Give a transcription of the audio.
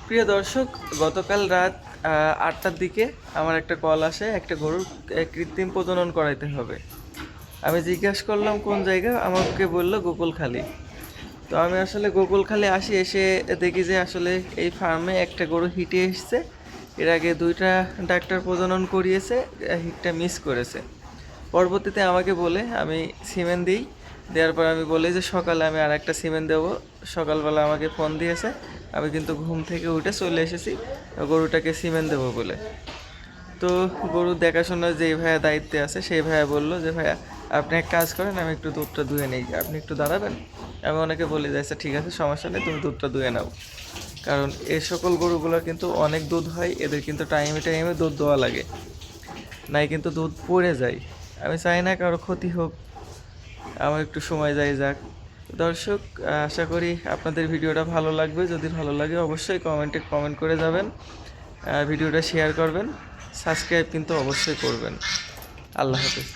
প্রিয় দর্শক, গতকাল রাত 8টার দিকে আমার একটা কল আসে, একটা গরুর কৃত্রিম প্রজনন করাইতে হবে। আমি জিজ্ঞাসা করলাম কোন জায়গা, আমাকে বললো গোকুলখালি। তো আমি আসলে গোকুলখালি আসি, এসে দেখি যে আসলে এই ফার্মে একটা গরু হিটে এসছে। এর আগে 2টা ডাক্তার প্রজনন করিয়েছে, হিটটা মিস করেছে। পরবর্তীতে আমাকে বলে আমি সিমেন্ট দিই, দেওয়ার পর আমি বলি যে সকালে আমি আর একটা সিমেন্ট দেবো। সকালবেলা আমাকে ফোন দিয়েছে, আমি কিন্তু ঘুম থেকে উঠে চলে এসেছি গরুটাকে সিমেন্ট দেবো বলে। তো গরু দেখাশোনার যেই ভাইয়া দায়িত্বে আছে সেই ভাইয়া বললো যে ভাইয়া আপনি এক কাজ করেন, আমি একটু দুধটা ধুয়ে নেই, আপনি একটু দাঁড়াবেন। আমি ওনাকে বলে যাইছে ঠিক আছে, সমস্যা নেই, তুমি দুধটা ধুয়ে নাও। কারণ এই সকল গরুগুলোর কিন্তু অনেক দুধ হয়, এদের কিন্তু টাইমে টাইমে দুধ দেওয়া লাগে, নাই কিন্তু দুধ পড়ে যায়। আমি চাই না কারো ক্ষতি হোক, আমার একটু সময় যায় যাক। দর্শক, আশা করি আপনাদের ভিডিওটা ভালো লাগবে। যদি ভালো লাগে অবশ্যই কমেন্টে কমেন্ট করে যাবেন, ভিডিওটা শেয়ার করবেন, সাবস্ক্রাইব কিন্তু অবশ্যই করবেন। আল্লাহ হাফেজ।